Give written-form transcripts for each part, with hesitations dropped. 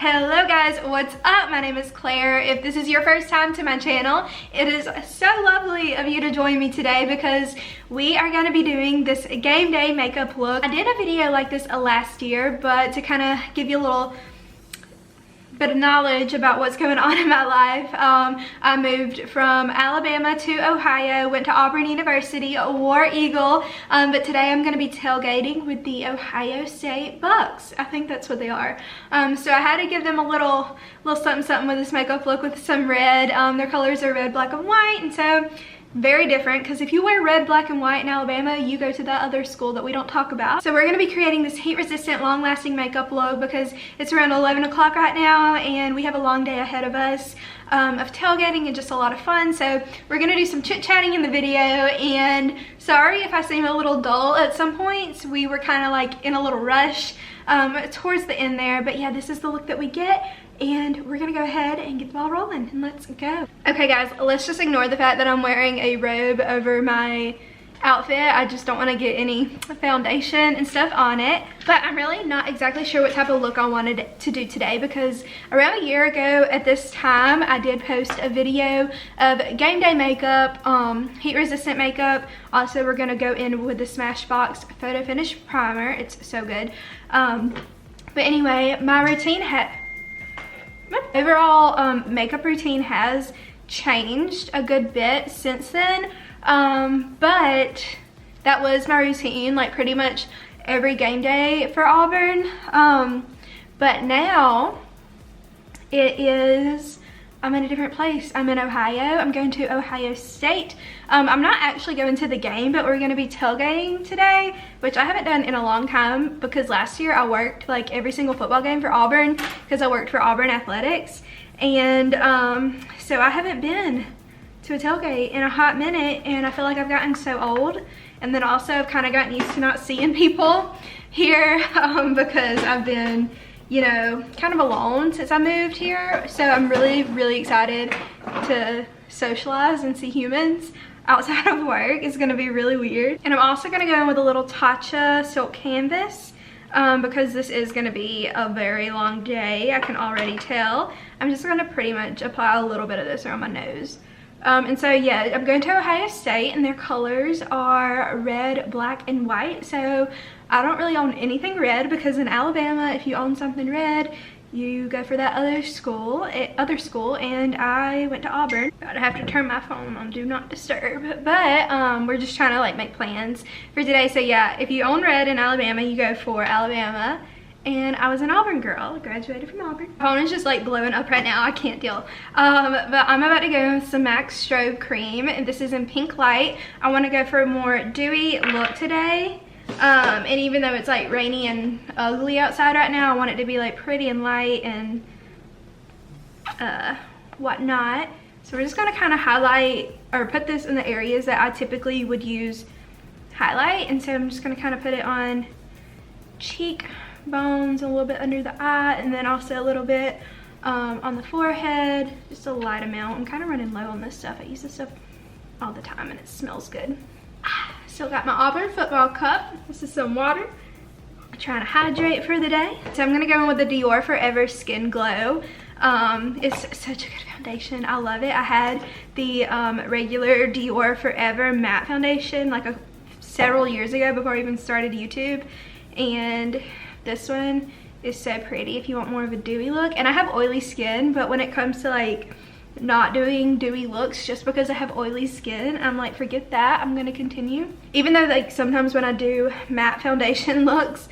Hello guys, what's up? My name is Claire. If this is your first time to my channel, it is so lovely of you to join me today because we are going to be doing this game day makeup look. I did a video like this last year, but to kind of give you a little bit of knowledge about what's going on in my life, I moved from Alabama to Ohio, went to Auburn University, War Eagle, but today I'm going to be tailgating with the Ohio State Bucks. I think that's what they are. So I had to give them a little something with this makeup look with some red. Their colors are red, black, and white, and so very different because if you wear red, black, and white in Alabama, you go to that other school that we don't talk about. So we're going to be creating this heat-resistant, long-lasting makeup look because it's around 11 o'clock right now and we have a long day ahead of us of tailgating and just a lot of fun. So we're going to do some chit-chatting in the video, and sorry if I seem a little dull at some points. We were kind of like in a little rush towards the end there, but yeah, this is the look that we get. And we're gonna go ahead and get the ball rolling, and let's go. Okay guys, let's just ignore the fact that I'm wearing a robe over my outfit. I just don't want to get any foundation and stuff on it. But I'm really not exactly sure what type of look I wanted to do today because around a year ago at this time, I did post a video of game day makeup, heat resistant makeup. Also, we're gonna go in with the Smashbox Photo Finish Primer. It's so good. But anyway, my routine overall makeup routine has changed a good bit since then, but that was my routine like pretty much every game day for Auburn. But now I'm in a different place. I'm in Ohio. I'm going to Ohio State. I'm not actually going to the game, but we're going to be tailgating today, which I haven't done in a long time because last year I worked like every single football game for Auburn because I worked for Auburn Athletics. And so I haven't been to a tailgate in a hot minute, and I feel like I've gotten so old. And then also I've kind of gotten used to not seeing people here because I've been, you know, kind of alone since I moved here. So I'm really excited to socialize and see humans outside of work. It's gonna be really weird. And I'm also gonna go in with a little Tatcha silk canvas because this is gonna be a very long day. I can already tell. I'm just gonna pretty much apply a little bit of this around my nose. And so yeah, I'm going to Ohio State and their colors are red, black, and white. So I don't really own anything red because in Alabama, if you own something red, you go for that other school, and I went to Auburn. I'd have to turn my phone on Do Not Disturb, but we're just trying to like make plans for today. So yeah, if you own red in Alabama, you go for Alabama. And I was an Auburn girl, graduated from Auburn. My phone is just like blowing up right now, I can't deal. But I'm about to go with some MAC Strobe Cream, and this is in Pink Light. I want to go for a more dewy look today. And even though it's like rainy and ugly outside right now, I want it to be like pretty and light and whatnot. So we're just gonna kind of highlight or put this in the areas that I typically would use highlight. And so I'm just gonna kind of put it on cheek bones, a little bit under the eye, and then also a little bit on the forehead, just a light amount. I'm kind of running low on this stuff. I use this stuff all the time and it smells good. Still got my Auburn football cup. This is some water. I'm trying to hydrate for the day. So I'm gonna go in with the Dior Forever Skin Glow. It's such a good foundation. I love it. I had the regular Dior Forever matte foundation like several years ago before I even started YouTube, and this one is so pretty if you want more of a dewy look. And I have oily skin, but when it comes to like not doing dewy looks just because I have oily skin, I'm like, forget that, I'm gonna continue. Even though like sometimes when I do matte foundation looks,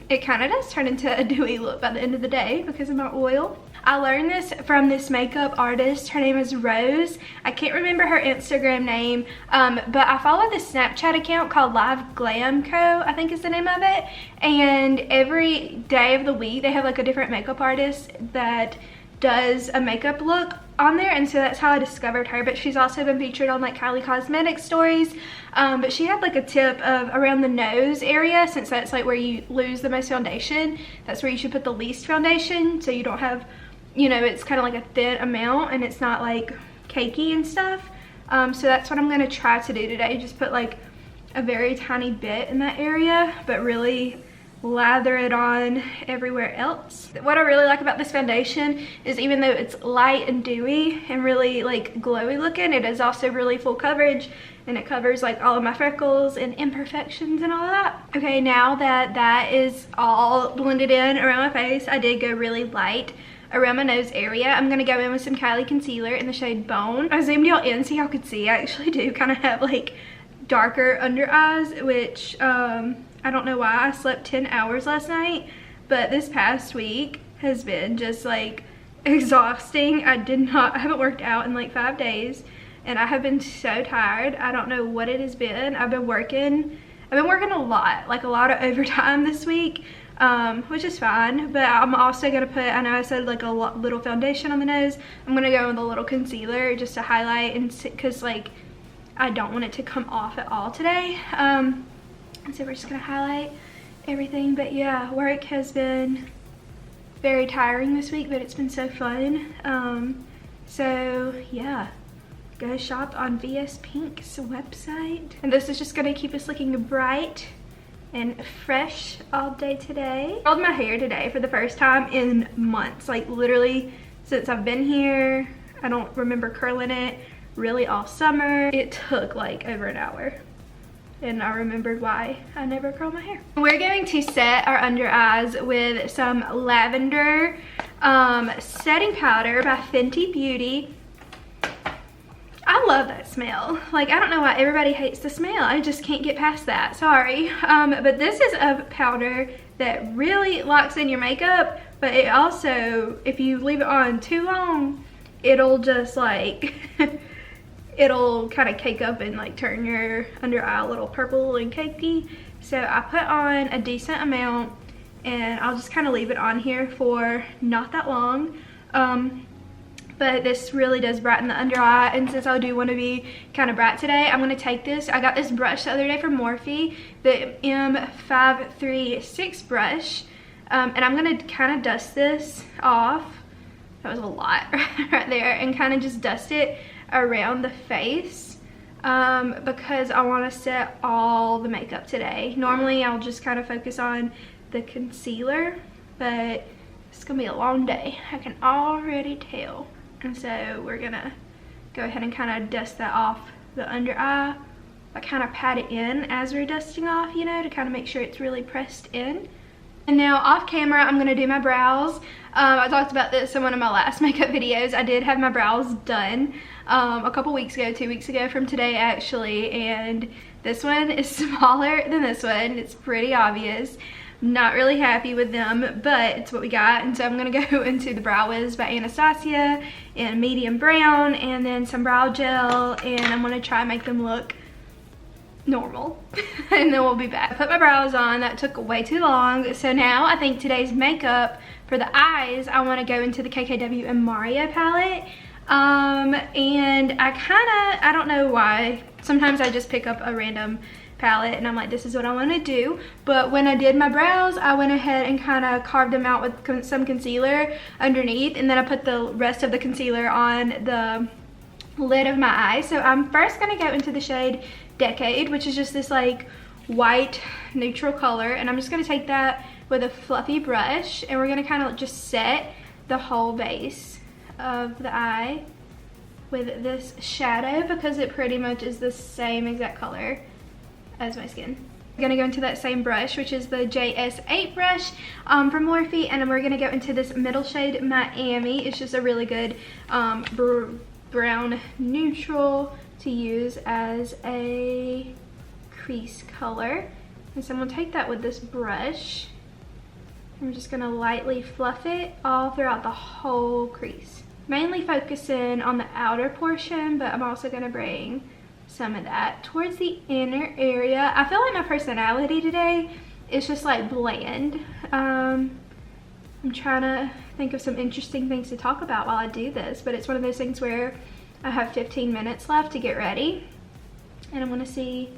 it kind of does turn into a dewy look by the end of the day because of my oil. I learned this from this makeup artist. Her name is Rose. I can't remember her Instagram name, but I follow this Snapchat account called Live Glam Co, I think is the name of it. And every day of the week, they have like a different makeup artist that does a makeup look on there, and so that's how I discovered her. But she's also been featured on like Kylie Cosmetics stories. But she had like a tip of around the nose area, since that's like where you lose the most foundation. That's where you should put the least foundation, so you don't have, you know, it's kind of like a thin amount and it's not like cakey and stuff. So that's what I'm gonna try to do today. Just put like a very tiny bit in that area, but really lather it on everywhere else. What I really like about this foundation is even though it's light and dewy and really like glowy looking, it is also really full coverage, and it covers like all of my freckles and imperfections and all of that. Okay, now that that is all blended in around my face, I did go really light around my nose area. I'm gonna go in with some Kylie concealer in the shade Bone. I zoomed y'all in so y'all could see. I actually do kind of have like darker under eyes, which I don't know why. I slept 10 hours last night, but this past week has been just like exhausting. I haven't worked out in like 5 days, and I have been so tired. I don't know what it has been. I've been working a lot, like a lot of overtime this week, which is fine, but I'm also gonna put, I know I said like a little foundation on the nose. I'm gonna go with a little concealer just to highlight, and because like I don't want it to come off at all today. So we're just gonna highlight everything. But yeah, work has been very tiring this week, but it's been so fun. So yeah, go shop on VS Pink's website. And this is just gonna keep us looking bright and fresh all day today. I curled my hair today for the first time in months, like literally since I've been here. I don't remember curling it really all summer. It took like over an hour, and I remembered why I never curl my hair. We're going to set our under eyes with some lavender setting powder by Fenty Beauty. I love that smell. Like, I don't know why everybody hates the smell. I just can't get past that, sorry. But this is a powder that really locks in your makeup, but it also, if you leave it on too long, it'll just like it'll kind of cake up and like turn your under eye a little purple and cakey. So I put on a decent amount, and I'll just kind of leave it on here for not that long. But this really does brighten the under eye, and since I do want to be kind of bright today, I'm going to take this. I got this brush the other day from Morphe, the M536 brush, and I'm going to kind of dust this off. That was a lot right there, and kind of just dust it around the face because I want to set all the makeup today. Normally I'll just kind of focus on the concealer, but it's gonna be a long day, I can already tell. And so we're gonna go ahead and kind of dust that off the under eye. I kind of pat it in as we're dusting off, you know, to kind of make sure it's really pressed in. And now off camera, I'm gonna do my brows. I talked about this in one of my last makeup videos. I did have my brows done a couple weeks ago, 2 weeks ago from today actually, and this one is smaller than this one. It's pretty obvious. Not really happy with them, but it's what we got. And so I'm gonna go into the Brow Wiz by Anastasia in medium brown, and then some brow gel, and I'm gonna try and make them look normal and then we'll be back. I put my brows on. That took way too long. So now I think today's makeup for the eyes, I want to go into the GRWM Mario palette. And I don't know why, sometimes I just pick up a random palette and I'm like, this is what I want to do. But when I did my brows, I went ahead and kind of carved them out with some concealer underneath, and then I put the rest of the concealer on the lid of my eye. So I'm first going to go into the shade Decade, which is just this like white neutral color, and I'm just going to take that with a fluffy brush, and we're going to kind of just set the whole base of the eye with this shadow because it pretty much is the same exact color as my skin. I'm going to go into that same brush, which is the JS8 brush from Morphe, and then we're going to go into this middle shade Miami. It's just a really good brown neutral to use as a crease color. And so I'm going to take that with this brush. I'm just going to lightly fluff it all throughout the whole crease. Mainly focusing on the outer portion, but I'm also going to bring some of that towards the inner area. I feel like my personality today is just like bland. I'm trying to think of some interesting things to talk about while I do this, but it's one of those things where I have 15 minutes left to get ready, and I'm gonna see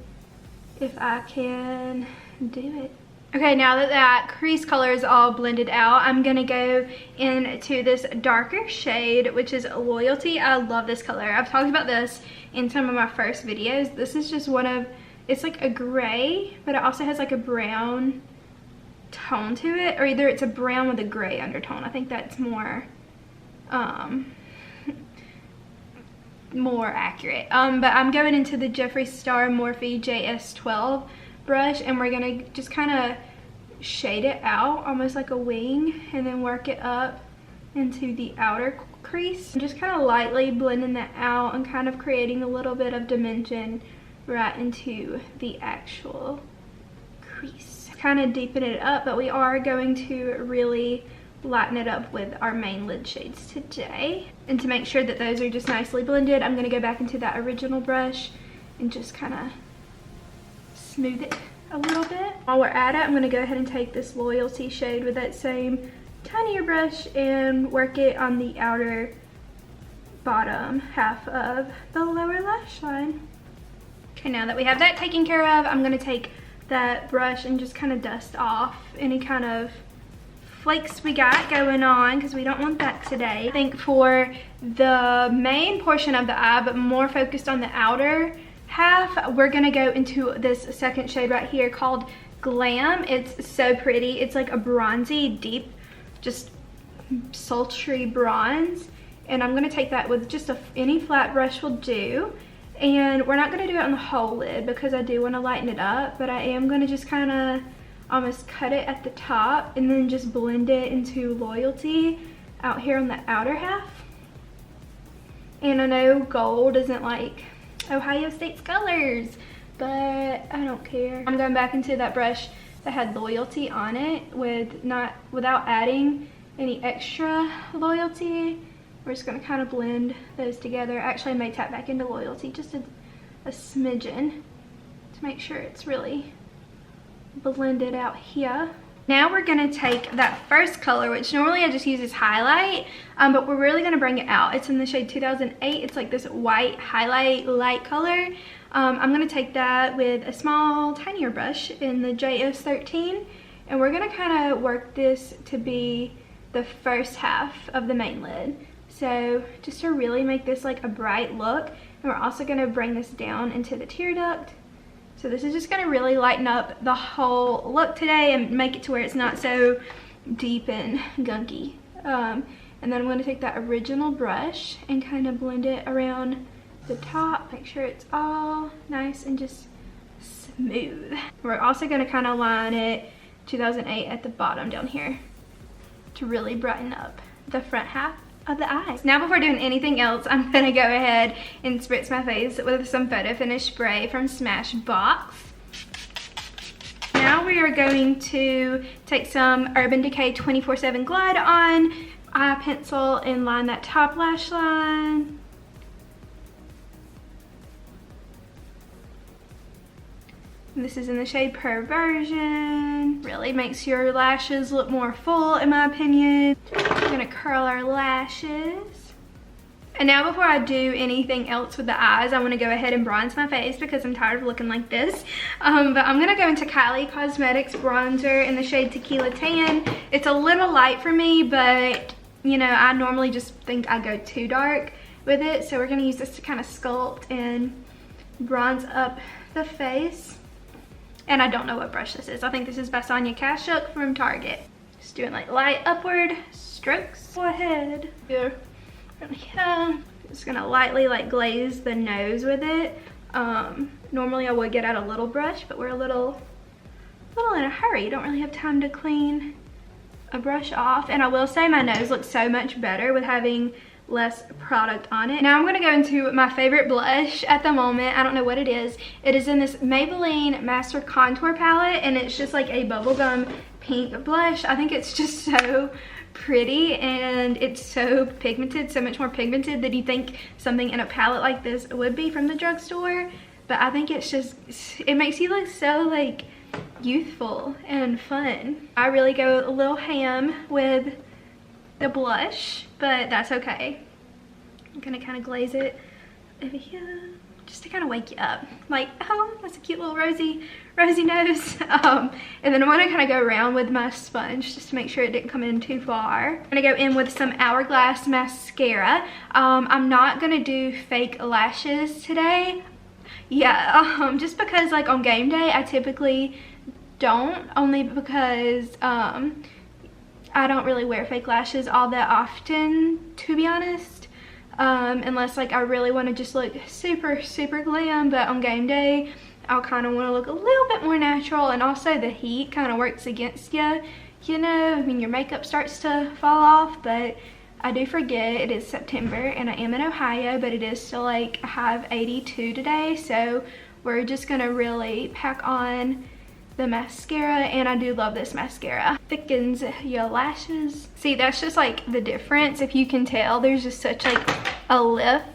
if I can do it. Okay, now that that crease color is all blended out, I'm gonna go into this darker shade, which is Loyalty. I love this color. I've talked about this in some of my first videos. This is just one of, it's like a gray, but it also has like a brown tone to it, or either it's a brown with a gray undertone. I think that's more more accurate. But I'm going into the Jeffree Star Morphe JS12 brush, and we're gonna just kind of shade it out almost like a wing, and then work it up into the outer crease. I'm just kind of lightly blending that out and kind of creating a little bit of dimension right into the actual crease. Kind of deepen it up, but we are going to really lighten it up with our main lid shades today. And to make sure that those are just nicely blended, I'm going to go back into that original brush and just kind of smooth it a little bit. While we're at it, I'm going to go ahead and take this Loyalty shade with that same tinier brush and work it on the outer bottom half of the lower lash line. Okay, now that we have that taken care of, I'm going to take that brush and just kind of dust off any kind of flakes we got going on, because we don't want that today. I think for the main portion of the eye, but more focused on the outer half, we're gonna go into this second shade right here called Glam. It's so pretty. It's like a bronzy, deep, just sultry bronze. And I'm gonna take that with just any flat brush will do. And we're not gonna do it on the whole lid because I do wanna lighten it up, but I am gonna just kinda almost cut it at the top and then just blend it into Loyalty out here on the outer half. And I know gold isn't like Ohio State's colors, but I don't care. I'm going back into that brush that had Loyalty on it without adding any extra Loyalty. We're just gonna kind of blend those together. Actually, I may tap back into Loyalty just a smidgen to make sure it's really blended out here. Now we're gonna take that first color, which normally I just use as highlight, but we're really gonna bring it out. It's in the shade 2008. It's like this white highlight light color. I'm gonna take that with a small, tinier brush in the JS13, and we're gonna kind of work this to be the first half of the main lid. So just to really make this like a bright look, and we're also gonna bring this down into the tear duct. So this is just gonna really lighten up the whole look today and make it to where it's not so deep and gunky. And then I'm gonna take that original brush and kind of blend it around the top, make sure it's all nice and just smooth. We're also gonna kind of line it 2008 at the bottom down here to really brighten up the front half of the eyes. Now before doing anything else, I'm gonna go ahead and spritz my face with some Photo Finish spray from Smashbox. Now we are going to take some Urban Decay 24/7 Glide On eye pencil and line that top lash line. This is in the shade Perversion. Really makes your lashes look more full, in my opinion. We're gonna curl our lashes. And now before I do anything else with the eyes, I wanna go ahead and bronze my face because I'm tired of looking like this. But I'm gonna go into Kylie Cosmetics bronzer in the shade Tequila Tan. It's a little light for me, but you know, I normally just think I go too dark with it. So we're gonna use this to kind of sculpt and bronze up the face. And I don't know what brush this is. I think this is by Sonia Kashuk from Target. Just doing like light upward strokes. Go ahead. Here. Just gonna lightly like glaze the nose with it. Normally I would get out a little brush, but we're a little in a hurry. Don't really have time to clean a brush off. And I will say my nose looks so much better with having less product on it. Now I'm gonna go into my favorite blush at the moment. I don't know what it is. It is in this Maybelline Master Contour palette, and it's just like a bubblegum pink blush. I think it's just so pretty, and it's so pigmented, so much more pigmented than you think something in a palette like this would be from the drugstore. But I think it's just, it makes you look so like youthful and fun. I really go a little ham with the blush, but that's okay. I'm gonna kind of glaze it over here just to kind of wake you up. Like, oh, that's a cute little rosy nose. And then I'm gonna kind of go around with my sponge just to make sure it didn't come in too far. I'm gonna go in with some Hourglass mascara. I'm not gonna do fake lashes today. Yeah, just because like on game day, I typically don't, only because I don't really wear fake lashes all that often, to be honest. Unless like I really want to just look super glam, but on game day I'll kind of want to look a little bit more natural, and also the heat kind of works against you, you know. I mean, your makeup starts to fall off, but I do forget it is September and I am in Ohio, but it is still like a high of 82 today, so we're just gonna really pack on the mascara. And I do love this mascara. Thickens your lashes. See, that's just like the difference. If you can tell, there's just such like a lift,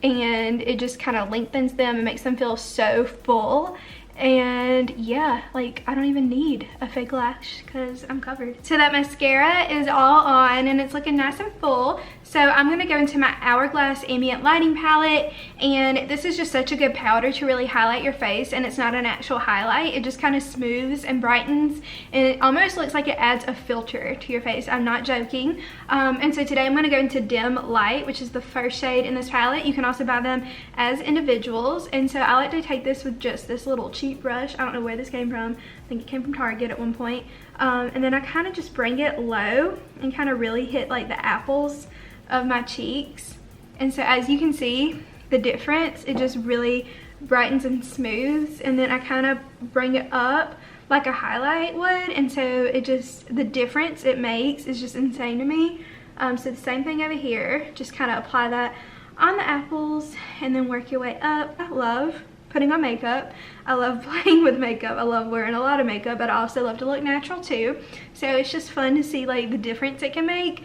and it just kind of lengthens them and makes them feel so full. And yeah, like I don't even need a fake lash because I'm covered. So that mascara is all on and it's looking nice and full. So I'm gonna go into my Hourglass Ambient Lighting palette, and this is just such a good powder to really highlight your face, and it's not an actual highlight. It just kind of smooths and brightens, and it almost looks like it adds a filter to your face. I'm not joking. And so today I'm gonna go into Dim Light, which is the first shade in this palette. You can also buy them as individuals, and so I like to take this with just this little cheap brush. I don't know where this came from. I think it came from Target at one point. And then I kind of just bring it low and kind of really hit like the apples of my cheeks. And so as you can see the difference, it just really brightens and smooths. And then I kind of bring it up like a highlight would, and so it just, the difference it makes is just insane to me. So the same thing over here, just kind of apply that on the apples and then work your way up. I love putting on makeup. I love playing with makeup. I love wearing a lot of makeup, but I also love to look natural too. So it's just fun to see like the difference it can make.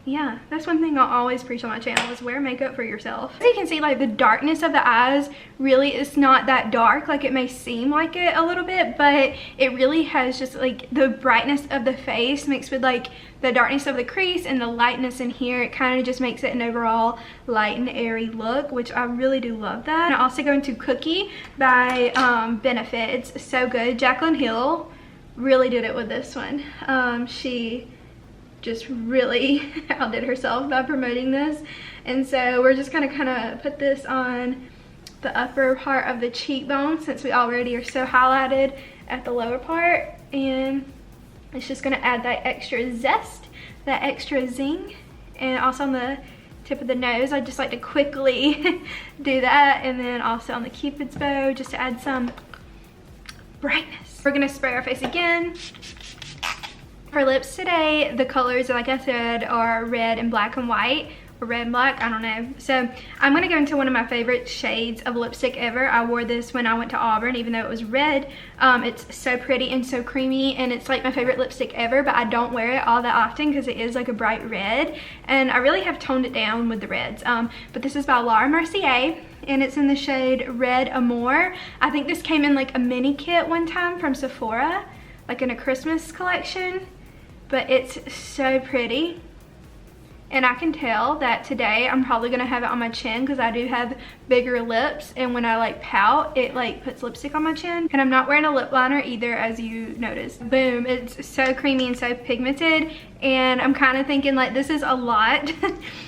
Yeah, that's one thing I'll always preach on my channel, is wear makeup for yourself. As you can see, like the darkness of the eyes really is not that dark. Like it may seem like it a little bit, but it really has just like the brightness of the face mixed with like the darkness of the crease and the lightness in here. It kind of just makes it an overall light and airy look, which I really do love that. And I also go into Cookie by Benefit. It's so good. Jaclyn Hill really did it with this one. She just really outdid herself by promoting this. And so we're just gonna kind of put this on the upper part of the cheekbone, since we already are so highlighted at the lower part, and it's just gonna add that extra zest, that extra zing. And also on the tip of the nose, I just like to quickly do that, and then also on the Cupid's bow just to add some brightness. We're gonna spray our face again. For lips today, the colors, like I said, are red and black and white, or red and black, I don't know. So I'm gonna go into one of my favorite shades of lipstick ever. I wore this when I went to Auburn, even though it was red. It's so pretty and so creamy, and it's like my favorite lipstick ever, but I don't wear it all that often because it is like a bright red, and I really have toned it down with the reds. But this is by Laura Mercier, and it's in the shade Red Amour. I think this came in like a mini kit one time from Sephora, like in a Christmas collection. But it's so pretty, and I can tell that today I'm probably gonna have it on my chin because I do have bigger lips, and when I like pout, it like puts lipstick on my chin. And I'm not wearing a lip liner either, as you noticed. Boom, it's so creamy and so pigmented, and I'm kind of thinking like this is a lot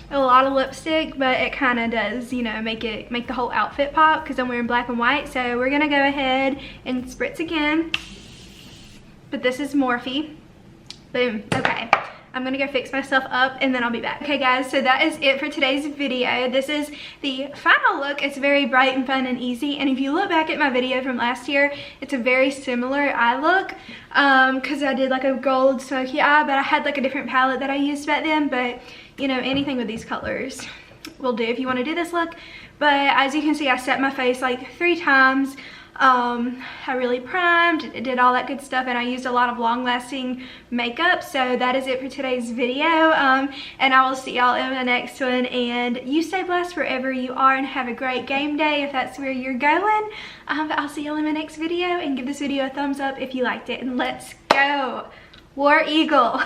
a lot of lipstick, but it kind of does, you know, make the whole outfit pop because I'm wearing black and white. So we're gonna go ahead and spritz again, but this is Morphe. Boom. Okay, I'm gonna go fix myself up and then I'll be back. Okay guys, so that is it for today's video. This is the final look. It's very bright and fun and easy, and if you look back at my video from last year, it's a very similar eye look, because I did like a gold smoky eye, but I had like a different palette that I used back then. But you know, anything with these colors will do if you want to do this look. But as you can see, I set my face like 3 times. I really primed, did all that good stuff, and I used a lot of long-lasting makeup. So that is it for today's video, and I will see y'all in the next one. And you stay blessed wherever you are, and have a great game day if that's where you're going. But I'll see y'all in my next video, and give this video a thumbs up if you liked it, and let's go War Eagle.